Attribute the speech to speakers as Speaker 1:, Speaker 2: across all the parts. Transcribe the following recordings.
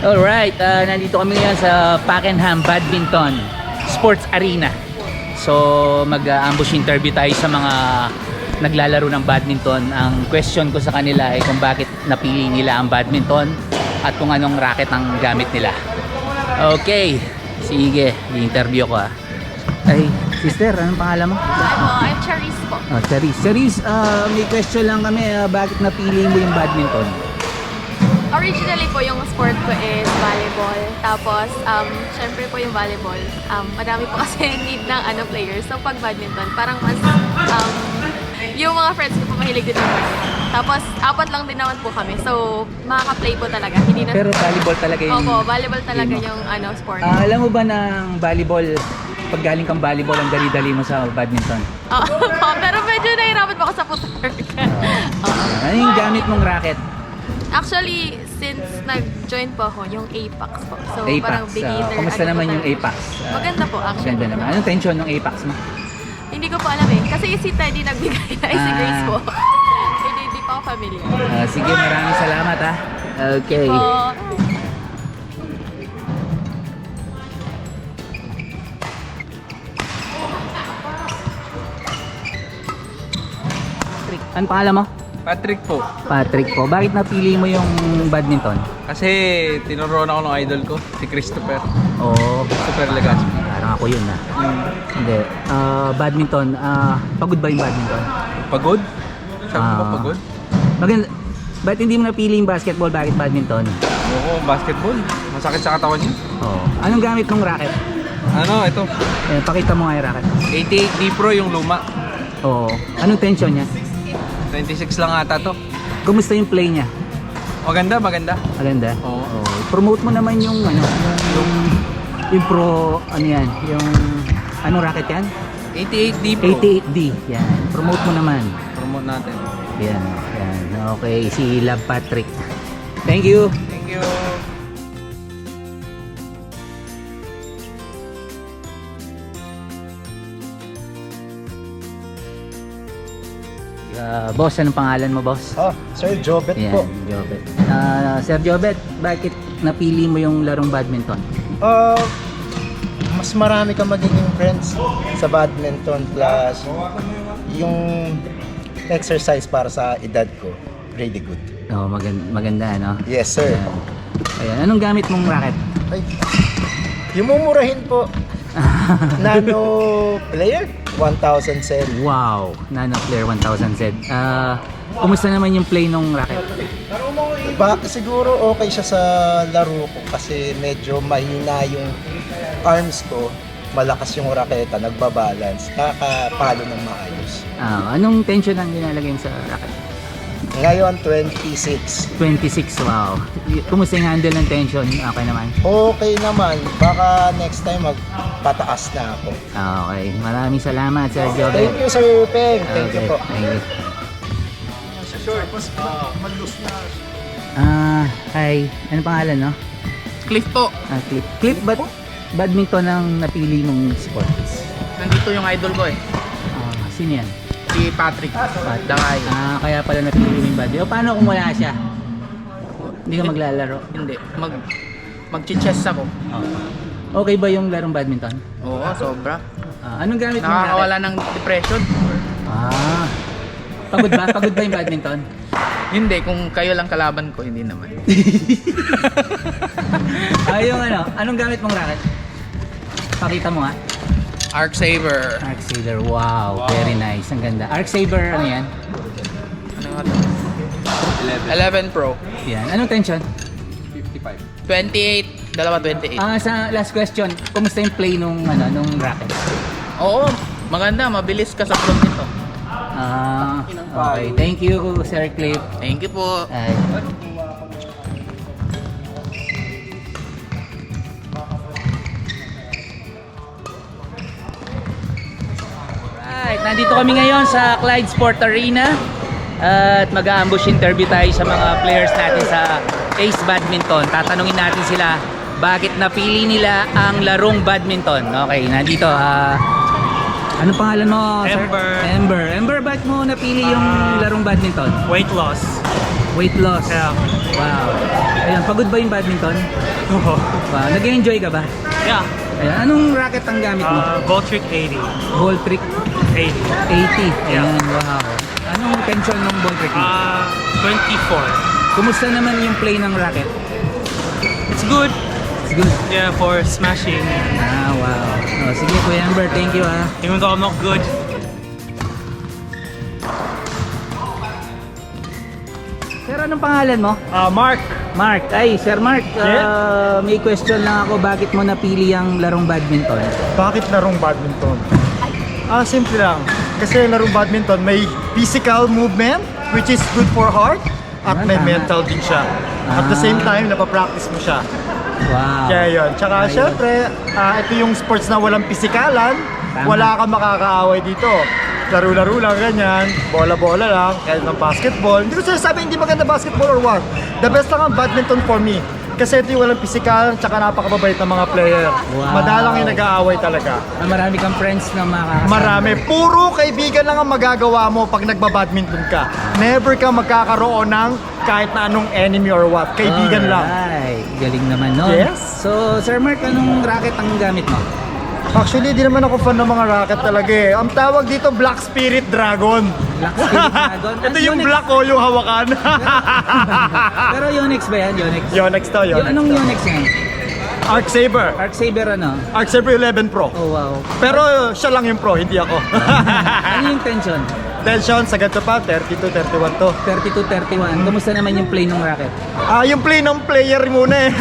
Speaker 1: Alright, nandito kami ngayon sa Pakenham Badminton Sports Arena. So mag-ambush interview tayo sa mga naglalaro ng badminton. Ang question ko sa kanila ay kung bakit napili nila ang badminton at kung anong racket ang gamit nila. Okay, sige, i-interview ko Ay, sister, anong pangalan mo?
Speaker 2: I'm Charisse po.
Speaker 1: Charisse. Charisse, may question lang kami, bakit napili mo yung badminton?
Speaker 2: Originally po yung sport ko is volleyball. Tapos, syempre po yung volleyball, madami po kasi need ng players. So pag badminton, parang mas, yung mga friends ko po mahilig din ng badminton. Tapos, 4 lang din naman po kami. So, makaka-play po talaga. Hindi na...
Speaker 1: Pero volleyball talaga yung...
Speaker 2: Opo, volleyball talaga yung sport.
Speaker 1: Alam mo ba ng volleyball, pag galing kang volleyball, ang dali-dali mo sa badminton?
Speaker 2: Oo, pero medyo nahirapan po ako sa footwork.
Speaker 1: Ano yung gamit mong racket?
Speaker 2: Actually, since nag-join po ako, yung Apex po. So,
Speaker 1: Apex.
Speaker 2: parang beginner.
Speaker 1: Kumusta naman
Speaker 2: po
Speaker 1: yung
Speaker 2: talaga.
Speaker 1: Apex?
Speaker 2: Maganda po, actually.
Speaker 1: Maganda naman. Anong tension ng Apex mo?
Speaker 2: Hindi ko po alam Kasi si Teddy nagbigay na si Grace po. Hindi pa ako familiar.
Speaker 1: Sige, maraming salamat Okay.
Speaker 2: Po.
Speaker 1: Ano pangalan mo?
Speaker 3: Patrick po.
Speaker 1: Patrick po. Bakit napili mo yung badminton?
Speaker 3: Kasi tinuruan ako ng idol ko, si Christopher.
Speaker 1: Oo.
Speaker 3: Christopher Legaspi.
Speaker 1: Parang ako yun Hindi. Badminton. Pagod ba yung badminton?
Speaker 3: Pagod? Sabi mo ba pagod?
Speaker 1: Maganda. Ba't hindi mo napili yung basketball? Bakit badminton?
Speaker 3: Oo, basketball. Masakit sa katawan niya.
Speaker 1: Oo. Anong gamit mong racket?
Speaker 3: Ano, ito.
Speaker 1: Pakita mo nga yung racket.
Speaker 3: 88D Pro yung luma.
Speaker 1: Oo. Anong tension niya?
Speaker 3: 26 lang ata to.
Speaker 1: Kumusta yung play niya?
Speaker 3: Maganda, maganda.
Speaker 1: Maganda?
Speaker 3: Oo.
Speaker 1: Promote mo naman yung yung pro, yan? Yung, anong racket yan?
Speaker 3: 88D Pro.
Speaker 1: 88D. Yan. Promote mo naman.
Speaker 3: Promote natin.
Speaker 1: Yan. Okay, si Love Patrick. Thank you.
Speaker 3: Thank you.
Speaker 1: Boss, anong pangalan mo, boss?
Speaker 4: Sir Jobet
Speaker 1: Yan,
Speaker 4: po.
Speaker 1: Jobet. Sir Jobet, bakit napili mo yung larong badminton?
Speaker 4: Mas marami kang magiging friends sa badminton plus yung exercise para sa edad ko. Really good.
Speaker 1: Maganda, no?
Speaker 4: Yes, sir.
Speaker 1: Ayan. Anong gamit mong racket?
Speaker 4: Ay, yung mumurahin po. Nano player, 1,000 cell.
Speaker 1: Wow, Nano Player 1000 Z. Kumusta naman yung play nung racket?
Speaker 4: Siguro okay siya sa laro ko kasi medyo mahina yung arms ko. Malakas yung raketa, nagbabalance, kakapalo ng maayos.
Speaker 1: Anong tension ang nilalagay mo sa racket?
Speaker 4: Ngayon, 26.
Speaker 1: 26, wow. Kumusta yung handle ng tension? Okay naman?
Speaker 4: Okay naman, baka next time magpataas na ako.
Speaker 1: Okay, maraming salamat, Sir Jobet.
Speaker 4: Thank you, Sir Peng. Thank you po.
Speaker 1: Thank you. Hi. Ano pangalan, no?
Speaker 3: Cliff po.
Speaker 1: Cliff. Cliff, ba't badminton ang napili mong sport?
Speaker 3: Nandito yung idol ko
Speaker 1: Sino yan?
Speaker 3: Si Patrick. Dangay.
Speaker 1: Kaya pala napili mo yung badminton. Paano kung wala siya? Hindi ka maglalaro?
Speaker 3: Hindi. Mag-chess ako.
Speaker 1: Okay ba yung larong badminton?
Speaker 3: Oo, sobra.
Speaker 1: Anong gamit mo racket?
Speaker 3: Nakakawala ng depression.
Speaker 1: Pagod ba? Pagod ba yung badminton?
Speaker 3: Hindi, kung kayo lang kalaban ko, hindi naman.
Speaker 1: Anong gamit mong racket? Pakita mo nga.
Speaker 3: Arc Saver.
Speaker 1: Arc Saver, wow, very nice. Ang ganda. Arc Saver, ano yan?
Speaker 3: Ano nga to? 11 Pro.
Speaker 1: Yan. Anong tension?
Speaker 3: 28. Dalawa 28.
Speaker 1: Sa last question, kumusta yung play nung racket?
Speaker 3: Oo, maganda. Mabilis ka sa front nito.
Speaker 1: Okay. Thank you, Sir Cliff.
Speaker 3: Thank you po.
Speaker 1: Right, nandito kami ngayon sa Clyde Sport Arena at mag-ambush interview tayo sa mga players natin sa Ace Badminton. Tatanungin natin sila bakit napili nila ang larong badminton. Okay, nandito Anong pangalan mo, sir?
Speaker 5: Ember.
Speaker 1: Ember. Ember, ba't mo napili yung larong badminton?
Speaker 5: Weight loss.
Speaker 1: Weight loss.
Speaker 5: Yeah.
Speaker 1: Wow. Ayan, pagod ba yung badminton?
Speaker 5: Oo.
Speaker 1: Wow. Nag-enjoy ka ba?
Speaker 5: Yeah.
Speaker 1: Ayan, anong racket ang gamit mo?
Speaker 5: Ball trick 80.
Speaker 1: Ball trick
Speaker 5: 80.
Speaker 1: 80. Ayan, wow. Anong tension ng ball trick mo?
Speaker 5: 24.
Speaker 1: Kumusta naman yung play ng racket?
Speaker 5: It's good.
Speaker 1: It's good.
Speaker 5: Yeah, for smashing.
Speaker 1: Ah, wow. Oh, sige, Kuya Amber, thank you ah.
Speaker 5: Even though I'm not good.
Speaker 1: Sir, anong pangalan mo?
Speaker 5: Mark.
Speaker 1: Mark. Ay, Sir Mark, may question lang ako. Bakit mo napili ang larong badminton?
Speaker 6: Bakit larong badminton? Simple lang. Kasi larong badminton may physical movement which is good for heart at may
Speaker 1: Tama.
Speaker 6: mental din siya. At the same time, napapractice mo siya.
Speaker 1: Wow.
Speaker 6: Kaya yun. Tsaka
Speaker 1: Ayun.
Speaker 6: syempre, ito yung sports na walang pisikalan.
Speaker 1: Tama.
Speaker 6: Wala kang makakaaway dito. Laro-laro lang, ganyan. Bola-bola lang. Kahit ng basketball. Hindi ko sinasabi hindi maganda basketball or what. The best lang ang badminton for me. Kasi ito yung walang pisikal, tsaka napakababait ng mga player.
Speaker 1: Wow.
Speaker 6: Madalang yung nag-aaway talaga.
Speaker 1: Marami kang friends na makakasama.
Speaker 6: Marami. Puro kaibigan lang ang magagawa mo pag nagbabadminton ka. Never ka magkakaroon ng kahit na anong enemy or what. Kaibigan lang.
Speaker 1: Alright. Galing naman nun.
Speaker 6: Yes.
Speaker 1: So, Sir Mark, anong racket ang gamit mo?
Speaker 6: Actually, di naman ako fan ng mga racket talaga eh. Ang tawag dito, Black Spirit Dragon.
Speaker 1: Black Spirit Dragon.
Speaker 6: Ito yung
Speaker 1: Yonex.
Speaker 6: black o yung hawakan.
Speaker 1: Pero Yonex ba yan? Yonex?
Speaker 6: Yonex to, Yonex
Speaker 1: Anong
Speaker 6: to.
Speaker 1: Yonex yan?
Speaker 6: Arc Saber.
Speaker 1: Arc Saber ano?
Speaker 6: Arc Saber 11 Pro.
Speaker 1: Oh, wow.
Speaker 6: Pero siya lang yung pro, hindi ako.
Speaker 1: Ano yung tension?
Speaker 6: Tension, sa ganito pa, 32-31 to.
Speaker 1: 32-31. Kamusta naman yung play ng racket?
Speaker 6: Yung play ng player muna eh.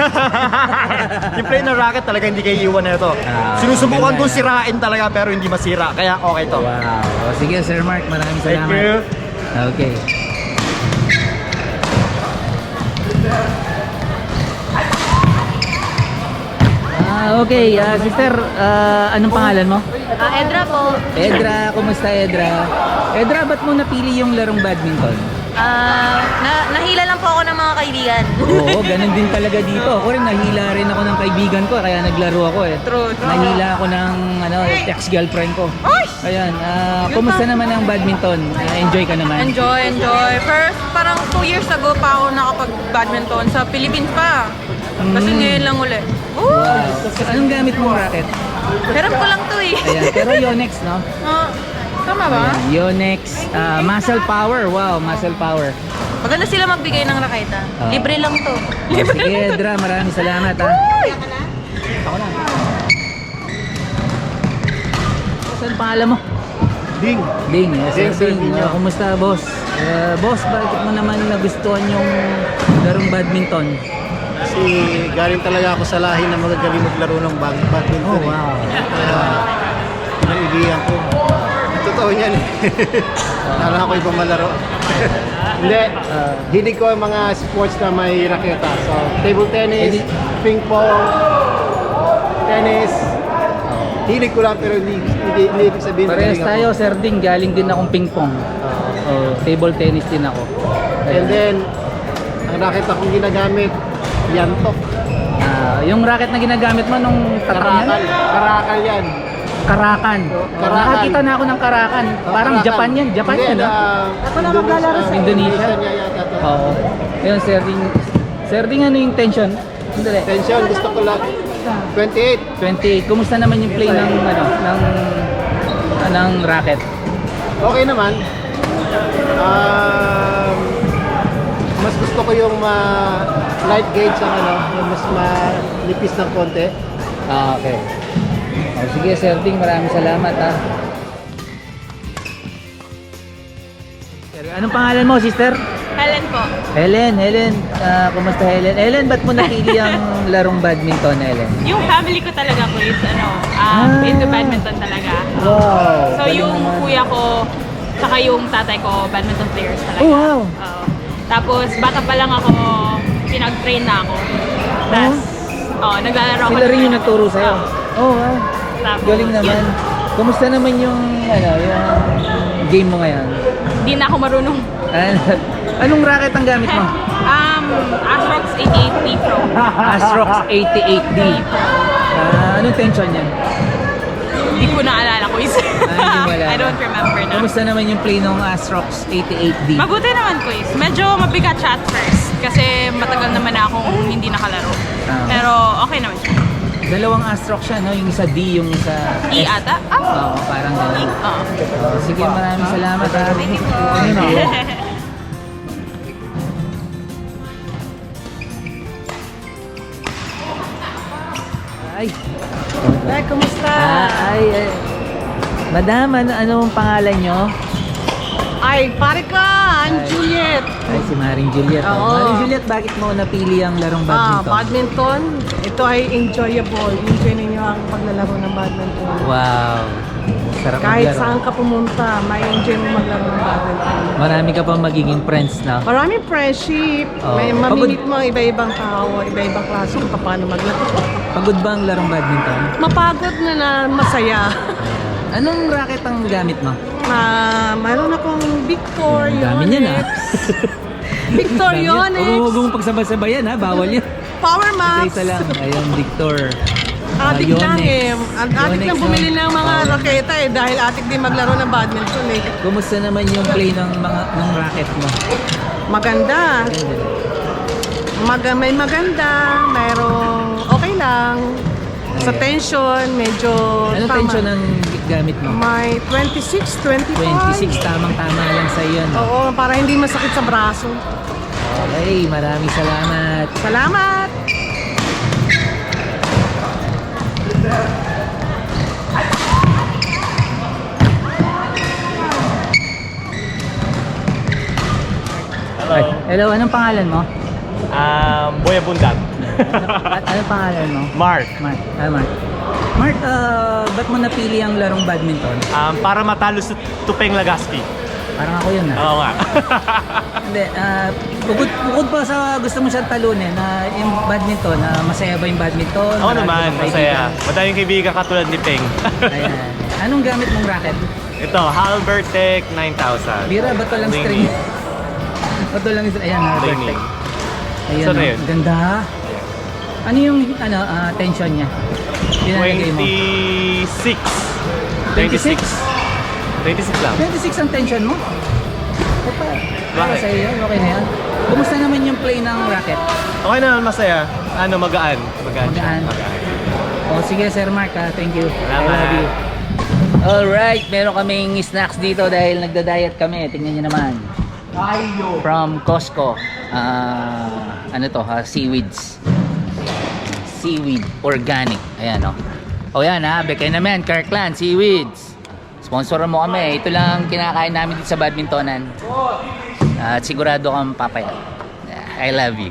Speaker 6: Yung play ng racket talaga hindi kayo iiwan na ito. Sinusubukan
Speaker 1: maganda
Speaker 6: kong
Speaker 1: yan.
Speaker 6: sirain talaga pero hindi masira. Kaya okay to.
Speaker 1: Wow. O, sige, Sir Mark. Maraming
Speaker 6: Thank
Speaker 1: salamat.
Speaker 6: you.
Speaker 1: Okay. Okay. Sister, anong pangalan mo?
Speaker 2: Edra po.
Speaker 1: Edra. Kumusta, Edra? Edra, ba't mo napili yung larong badminton?
Speaker 2: Nahila lang po ako ng mga kaibigan.
Speaker 1: Oo, ganun din talaga dito. Ako rin, nahila rin ako ng kaibigan ko, kaya naglaro ako eh.
Speaker 2: True.
Speaker 1: Nahila ako ng ex-girlfriend ko. Ayan, kumusta naman ang badminton? Enjoy ka naman?
Speaker 7: Enjoy. First, parang 2 years ago pa ako nakapag-badminton sa Philippines pa. Kasi ngayon lang ulit.
Speaker 1: Wow. Anong gamit mong racket?
Speaker 7: Hirap ko lang to eh.
Speaker 1: Ayan, pero Yonex, no?
Speaker 7: Tama ba?
Speaker 1: Ayan, Yonex, muscle power. Wow, muscle power.
Speaker 7: Maganda sila magbigay ng raketa. Libre lang to.
Speaker 1: Sige, Edra, maraming salamat ha. Ako na. Saan pangalan mo?
Speaker 6: Ding.
Speaker 1: Ding, yes,
Speaker 6: Ding,
Speaker 1: Sir
Speaker 6: Sir
Speaker 1: Ding.
Speaker 6: Ding.
Speaker 1: Kumusta, boss? Boss, bakit mo naman nagustuhan yung larong badminton?
Speaker 8: Kasi galing talaga ako sa lahi na magagaling maglaro ng badminton.
Speaker 1: Oh, wow.
Speaker 8: Kaya naibigan ko. Totoo yan eh. Nala ko ibang malaro. Hindi, hilig ko ang mga sports na may raketa. So, table tennis, ping pong, tennis. Hilig ko lang pero hindi ibig sabihin na
Speaker 1: Parehas
Speaker 8: galing ako.
Speaker 1: tayo, Sir Ding. Galing din akong ping-pong. Table tennis din ako.
Speaker 8: And then, ang racket akong ginagamit, yantok.
Speaker 1: Yung racket na ginagamit mo nung tatak
Speaker 8: Karakal.
Speaker 1: yan?
Speaker 8: Karakal yan.
Speaker 1: Karakan.
Speaker 8: Karakan.
Speaker 1: Nakakita na ako ng Karakan. Parang
Speaker 8: Karakal.
Speaker 1: Japan yan. Japan
Speaker 8: Hindi,
Speaker 1: yan, no? Indonesia.
Speaker 8: niya yata to.
Speaker 1: Oo. Ayun, Sir Ding. Sir Ding, ano yung tension? Sandali.
Speaker 8: Tension, gusto ko lang. 28.
Speaker 1: 28. Kumusta naman yung play ng racket?
Speaker 8: Okay naman. Mas gusto ko yung light gauge ang yung mas manipis ng konti.
Speaker 1: Okay. Sige, Sir Ding, maraming salamat ha. Anong pangalan mo, sister?
Speaker 7: Helen po.
Speaker 1: Helen. Kumusta, Helen? Helen, ba't mo napili ang larong badminton, Helen?
Speaker 7: Yung family ko talaga po is into badminton talaga.
Speaker 1: Wow.
Speaker 7: So yung kuya ko, saka yung tatay ko, badminton players talaga.
Speaker 1: Oh, wow.
Speaker 7: Oo. Tapos bata pa lang ako, pinag-train na ako. Tapos, naglalaro ako.
Speaker 1: Sila rin yung nagturo sa'yo? Oh, wow.
Speaker 7: Tapos,
Speaker 1: Galing naman. Kumusta naman yung game mo ngayon?
Speaker 7: Hindi na ako marunong.
Speaker 1: Anong racket ang gamit mo?
Speaker 7: Astrox 88D Pro.
Speaker 1: Astrox 88D. Anong tension yan?
Speaker 7: Hindi ko naalala ko isa.
Speaker 1: Hindi talaga.
Speaker 7: I don't remember na.
Speaker 1: Kamusta naman yung play ng Astrox 88D?
Speaker 7: Mabuti naman, quiz. Medyo mabigat siya at first. Kasi matagal naman na akong hindi nakalaro.
Speaker 1: Ah.
Speaker 7: Pero okay naman siya.
Speaker 1: Dalawang Astrox siya, no? Yung isa D, yung isa
Speaker 7: E
Speaker 1: S.
Speaker 7: ata? Ah.
Speaker 1: Oo, parang gano'n.
Speaker 7: Oo.
Speaker 1: Sige, maraming salamat.
Speaker 7: Thank you po.
Speaker 1: Ay,
Speaker 7: Ay, kumusta?
Speaker 1: ay. Madam, anong pangalan nyo?
Speaker 7: Ay, pare ka! I'm Juliet.
Speaker 1: Ay, si Maring Juliet.
Speaker 7: Oo.
Speaker 1: Maring Juliet, bakit mo napili ang larong badminton?
Speaker 7: Badminton. Ito ay enjoyable. Enjoy ninyo ang paglalaro ng badminton.
Speaker 1: Wow. Sarap
Speaker 7: Kahit
Speaker 1: maglaro.
Speaker 7: saan ka pumunta, may enjoy mo maglaro ng badminton.
Speaker 1: Marami ka pa magiging friends na.
Speaker 7: Maraming friendship.
Speaker 1: Oo.
Speaker 7: May mamimit mo ang iba-ibang tao, iba-ibang klase kung paano maglaro.
Speaker 1: Pagod ba ang larong badminton?
Speaker 7: Mapagod na masaya.
Speaker 1: Anong racket ang gamit mo?
Speaker 7: Mayroon akong Victor
Speaker 1: Ang dami niyan, ah.
Speaker 7: Victor
Speaker 1: Dami yan.
Speaker 7: Yonex.
Speaker 1: Huwag mong pagsabay-sabayan ha, bawal yan.
Speaker 7: Power Max.
Speaker 1: Isa-isa lang. Ayun, Victor.
Speaker 7: Atik lang
Speaker 1: Yonex.
Speaker 7: eh. Atik
Speaker 1: Yonex,
Speaker 7: lang
Speaker 1: no?
Speaker 7: bumili ng mga raketa eh dahil atik din maglaro ng badminton eh.
Speaker 1: Kumusta naman yung play ng racket mo?
Speaker 7: Maganda. May maganda, mayroong okay lang. Sa tension, medyo
Speaker 1: Anong
Speaker 7: tama.
Speaker 1: tension ang gamit mo?
Speaker 7: May 26, 25.
Speaker 1: 26, tamang-tama lang sa iyo. No?
Speaker 7: Oo, para hindi masakit sa braso.
Speaker 1: Okay, maraming salamat.
Speaker 7: Salamat!
Speaker 1: Ay, hello, anong pangalan mo?
Speaker 9: Boy Abundan.
Speaker 1: Anong pangalan mo?
Speaker 9: Mark.
Speaker 1: Mark. Mark. Mark, ba't mo napili ang larong badminton?
Speaker 9: Para matalo sa Tupeng Legaspi.
Speaker 1: Parang ako yun
Speaker 9: Oo nga.
Speaker 1: Hindi, bukod pa sa gusto mo siyang talunin na yung badminton, masaya ba yung badminton?
Speaker 9: Oo
Speaker 1: Marami
Speaker 9: naman,
Speaker 1: bang kaibigan?
Speaker 9: masaya. Madaming kaibigan katulad ni Peng.
Speaker 1: Ayan. Anong gamit mong racket?
Speaker 9: Ito, Halbertech 9000.
Speaker 1: Bira, ba't walang string? Ba't walang string? Ayan,
Speaker 9: Ringing.
Speaker 1: Vertex. Ayan,
Speaker 9: So, na
Speaker 1: oh,
Speaker 9: yun.
Speaker 1: ganda. Ano yung tension niya? Pinalagay mo?
Speaker 9: 26.
Speaker 1: 26?
Speaker 9: 26 lang.
Speaker 1: 26 ang tension mo? Para
Speaker 9: Bakit?
Speaker 1: sa'yo yun, okay na yan. Kumusta naman yung play ng racket?
Speaker 9: Okay naman, masaya. Magaan.
Speaker 1: Magaan. O sige Sir Mark, thank you.
Speaker 9: Salamat.
Speaker 1: I love you. Alright, meron kaming snacks dito dahil nagda-diet kami. Tingnan nyo naman. From Costco. Ano to ha? Seaweeds. Seaweed organic. Ayan o. O yan ha, bekay naman, Kirkland, Seaweeds. Sponsoran mo kami. Ito lang kinakain namin dito sa badmintonan. At sigurado kang papayat. I love you.